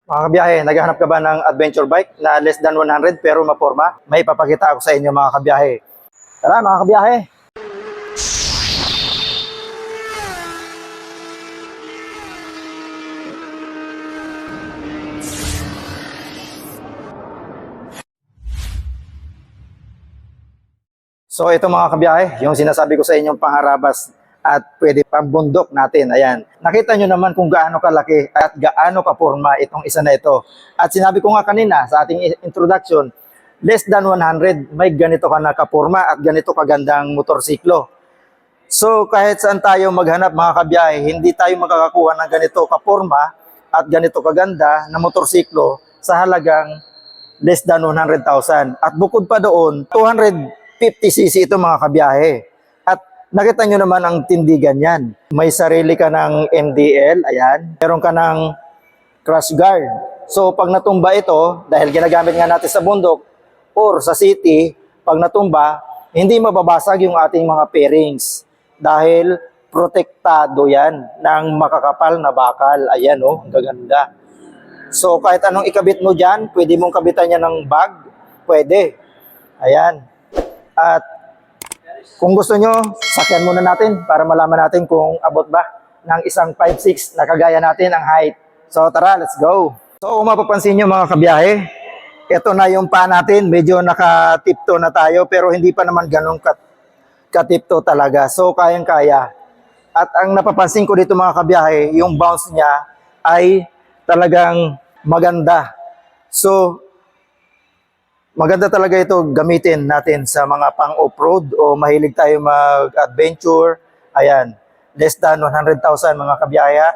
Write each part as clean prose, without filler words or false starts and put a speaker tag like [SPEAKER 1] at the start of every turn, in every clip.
[SPEAKER 1] Mga kabiyahe, naghahanap ka ba ng adventure bike na less than 100 pero maporma? May papakita ako sa inyo mga kabiyahe. Tara mga kabiyahe! So ito mga kabiyahe, yung sinasabi ko sa inyong pangharabas at pwede pambundok natin. Ayan. Nakita nyo naman kung gaano kalaki at gaano kaporma itong isa na ito. At sinabi ko nga kanina sa ating introduction, less than 100, may ganito ka na kaporma at ganito kagandang motorsiklo. So kahit saan tayo maghanap mga kabiyahe, hindi tayo makakakuha ng ganito kaporma at ganito kaganda na motorsiklo sa halagang less than 100,000. At bukod pa doon, 250cc ito mga kabiyahe. At nakita nyo naman ang tindigan yan. May sarili ka ng MDL, ayan. Meron ka ng crash guard. So pag natumba ito, dahil ginagamit nga natin sa bundok or sa city, pag natumba, hindi mababasag yung ating mga pairings. Dahil protektado yan ng makakapal na bakal. Ayan oh, ang gaganda. So kahit anong ikabit mo dyan, pwede mong kabitan niya ng bag, pwede. Ayan. At kung gusto nyo, sakyan muna natin para malaman natin kung abot ba ng isang 5'6" na kagaya natin ang height. So tara, let's go. So kung mapapansin nyo mga kabiyahe, ito na yung paa natin, medyo nakatipto na tayo pero hindi pa naman ganun katipto talaga. So kayang-kaya. At ang napapansin ko dito mga kabiyahe, yung bounce niya ay talagang maganda. So, maganda talaga ito gamitin natin sa mga pang-off-road o mahilig tayo mag-adventure. Ayan, less than 100,000 mga kabiyaya.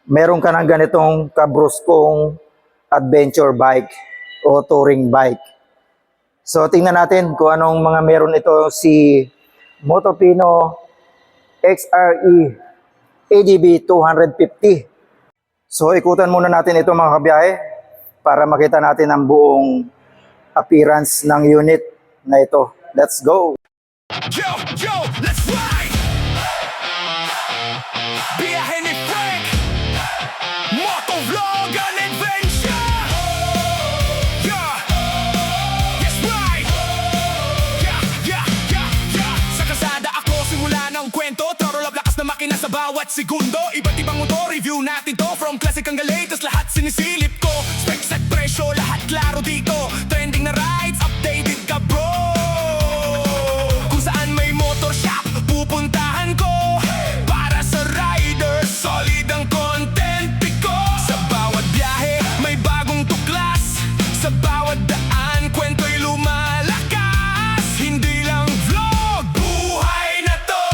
[SPEAKER 1] Meron ka ng ganitong kabruskong adventure bike o touring bike. So, tingnan natin kung anong mga meron ito si Motopino XRE ADB 250. So ikutan muna natin ito mga kabiyahe para makita natin ang buong appearance ng unit na ito. Let's go!
[SPEAKER 2] Yo, let's ride! Biyahe ni Frank, motovlog an adventure! Yeah, yes right! Yeah. Sa kasada ako simula ng kwento, Torolab lakas na makina sa bawat segundo. Iba't ibang motor, review natin to. From classic hanggang latest, lahat sinisilip ko. Specs at presyo, lahat klaro dito. Trending na rides, updated ka bro. Kung saan may motor shop, pupuntahan ko. Para sa rider, solid ang content ko. Sa bawat biyahe, may bagong tuklas. Sa bawat daan, kwento'y lumalakas. Hindi lang vlog, buhay na to.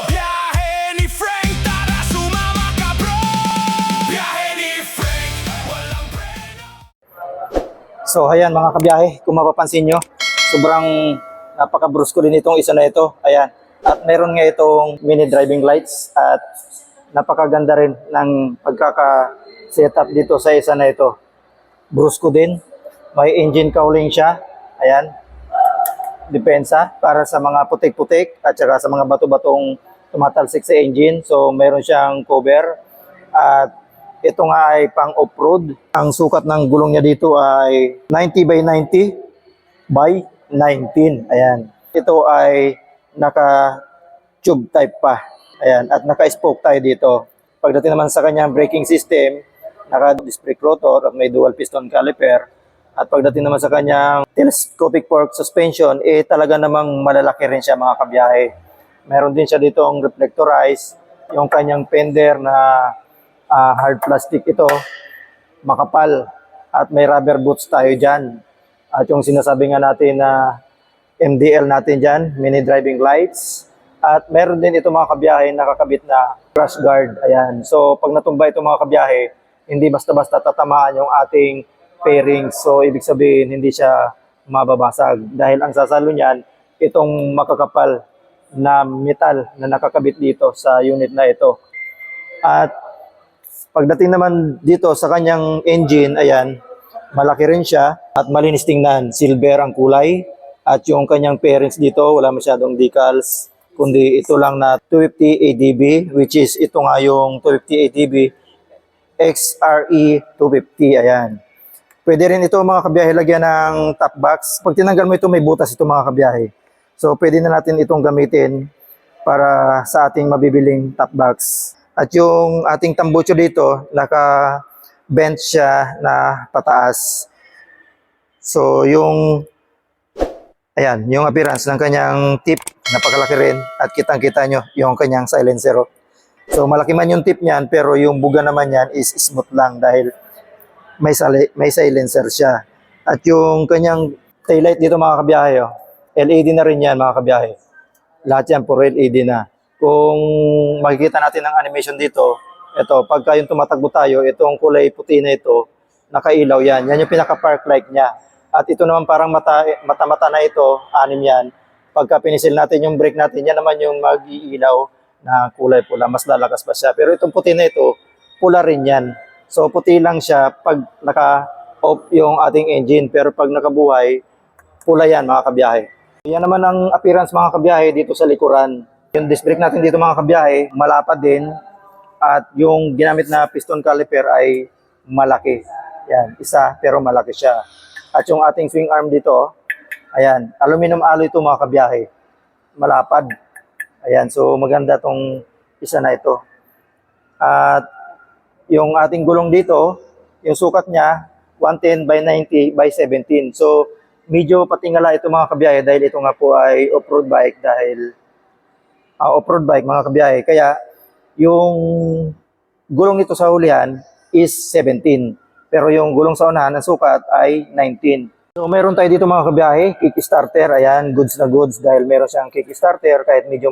[SPEAKER 2] Biyahe ni Frank, tara sumama ka bro. Biyahe ni Frank, walang preno.
[SPEAKER 1] So ayan mga kabiyahe, kung mapapansin nyo, sobrang napaka-brusco din itong isa na ito. Ayan. At meron nga itong mini driving lights at napakaganda rin ng pagkaka-setup dito sa isa na ito. Brusco din. May engine cowling siya. Ayan. Depensa para sa mga putik-putik at saka sa mga bato-batong tumatalsik sa engine. So meron siyang cover at ito nga ay pang off-road. Ang sukat ng gulong niya dito ay 90 by 90 by 19. Ayan. Ito ay naka-tube type pa. Ayan. At naka-spoke tayo dito. Pagdating naman sa kanyang braking system, naka-disc brake rotor at may dual piston caliper. At pagdating naman sa kanyang telescopic fork suspension, talaga namang malalaki rin siya mga kabiyahe. Meron din siya dito ang reflectorized, yung kanyang fender na hard plastic ito, makapal. At may rubber boots tayo dyan. At yung sinasabi nga natin na MDL natin dyan, mini driving lights. At meron din ito mga kabiyahe nakakabit na crash guard. Ayan. So pag natumba ito mga kabiyahe, hindi basta-basta tatamaan yung ating fairings. So ibig sabihin hindi siya mababasag. Dahil ang sasalo niyan, itong makakapal na metal na nakakabit dito sa unit na ito. At pagdating naman dito sa kanyang engine, ayan, malaki rin siya at malinis tingnan. Silver ang kulay at yung kanyang fairings dito, wala masyadong decals, kundi ito lang na 250 ADB, which is ito nga yung 250 ADB XRE 250. Ayan. Pwede rin ito mga kabiyahe lagyan ng top box. Pag tinanggal mo ito, may butas ito mga kabiyahe. So pwede na natin itong gamitin para sa ating mabibiling top box. At yung ating tambucho dito, naka-bend siya na pataas. So yung ayan, yung appearance ng kanyang tip, napakalaki rin at kitang-kita nyo yung kanyang silencer. So malaki man yung tip niyan pero yung buga naman yan is smooth lang dahil may silencer siya. At yung kanyang taillight dito mga kabiyahe, LED na rin yan mga kabiyahe. Lahat yan puro LED na. Kung makikita natin ang animation dito, ito, pagka yung tumatakbo tayo, itong kulay puti na ito, nakailaw yan. Yan yung pinaka-park light niya. At ito naman parang mata-mata na ito, anim yan. Pagka pinisil natin yung brake natin, yan naman yung mag-iilaw na kulay pula. Mas lalakas pa siya. Pero itong puti na ito, pula rin yan. So puti lang siya pag naka-off yung ating engine. Pero pag nakabuhay, pula yan mga kabiyahe. Yan naman ang appearance mga kabiyahe dito sa likuran. Yung disc brake natin dito mga kabiyahe, malapad din. At yung ginamit na piston caliper ay malaki. Yan, isa pero malaki siya. At yung ating swing arm dito, ayan, aluminum alloy ito mga kabiyahe. Malapad. Ayan, so maganda tong isa na ito. At yung ating gulong dito, yung sukat niya, 110 by 90 by 17. So medyo patingala ito mga kabiyahe dahil ito nga po ay off-road bike mga kabiyahe. Kaya yung gulong nito sa hulihan is 17. Pero yung gulong sa unahan ng sukat ay 19. So meron tayo dito mga kabiyahe, kickstarter. Ayan, goods na goods dahil meron siyang kickstarter. Kahit medyo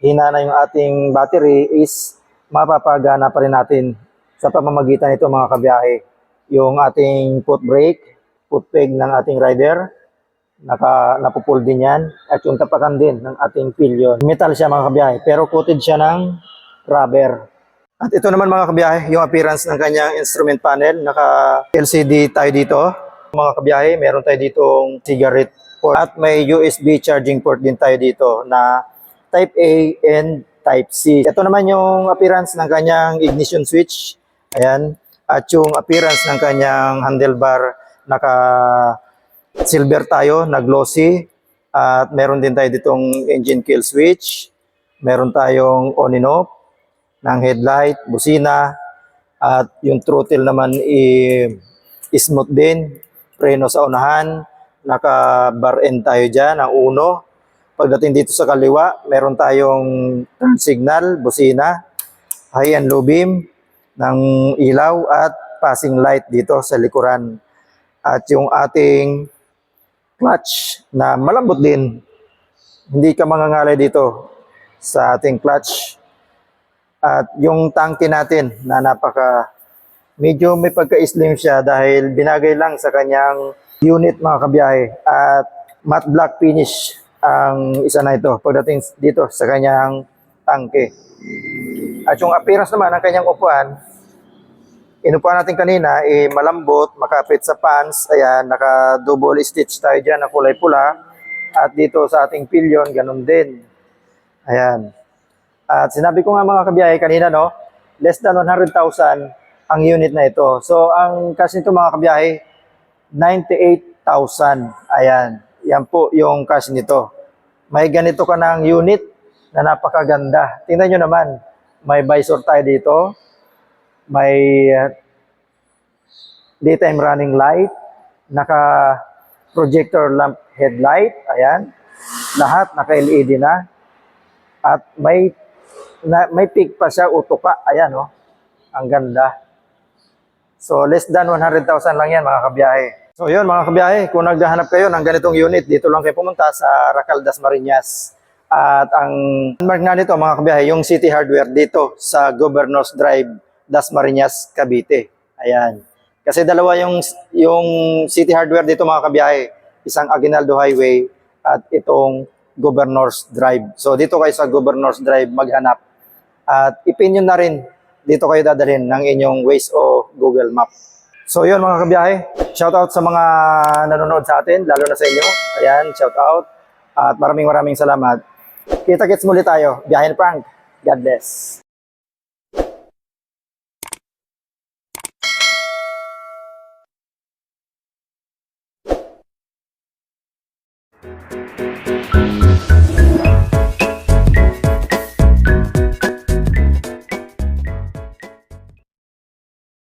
[SPEAKER 1] hina na yung ating battery is mapapagana pa rin natin sa pamamagitan nito mga kabiyahe. Yung ating foot brake, foot peg ng ating rider, napupul din yan. At yung tapakan din ng ating pillion. Metal siya mga kabiyahe, pero coated siya ng rubber. At ito naman mga kabiyahe, yung appearance ng kanyang instrument panel. Naka-LCD tayo dito. Mga kabiyahe, meron tayo ditong cigarette port. At may USB charging port din tayo dito na Type A and Type C. Ito naman yung appearance ng kanyang ignition switch. Ayan. At yung appearance ng kanyang handlebar, naka-silver tayo, na glossy. At meron din tayo ditong engine kill switch. Meron tayong on and off ng headlight, busina, at yung throttle naman smooth din, preno sa unahan, naka-bar end tayo dyan, ang uno. Pagdating dito sa kaliwa, meron tayong turn signal, busina, high and low beam ng ilaw at passing light dito sa likuran. At yung ating clutch na malambot din, hindi ka mangangalay dito sa ating clutch. At yung tanke natin na medyo may pagka-slim siya dahil binagay lang sa kanyang unit mga kabiyahe. At matte black finish ang isa na ito pagdating dito sa kanyang tanke. At yung appearance naman ng kanyang upuan, inupuan natin kanina, malambot, makapit sa pants. Ayan, naka-double stitch tayo dyan na kulay pula. At dito sa ating pillion, ganun din. Ayan. At sinabi ko nga mga kabiyahe kanina, no, less than 100,000 ang unit na ito. So, ang cash nito mga kabiyahe, 98,000. Ayan. Yan po yung cash nito. May ganito ka ng unit na napakaganda. Tingnan nyo naman, may visor tayo dito. May daytime running light. Naka-projector lamp headlight. Ayan. Lahat naka-LED na. At may peak pa siya, utuka. Ayan, oh. Ang ganda. So, less than 100,000 lang yan, mga kabiyahe. So, yun, mga kabiyahe. Kung naghahanap kayo ng ganitong unit, dito lang kayo pumunta sa Racal, Dasmariñas. At ang landmark na nito, mga kabiyahe, yung City Hardware dito sa Governor's Drive, Dasmariñas, Cavite. Ayan. Kasi dalawa yung City Hardware dito, mga kabiyahe. Isang Aguinaldo Highway at itong Governor's Drive. So, dito kayo sa Governor's Drive maghanap. At ipin nyo na rin, dito kayo dadalhin ng inyong Waze o Google Map. So yun mga kabiyahe, shoutout sa mga nanonood sa atin, lalo na sa inyo. Ayan, shoutout. At maraming salamat. Kita-kits muli tayo. Biyahe ni Frank. God bless.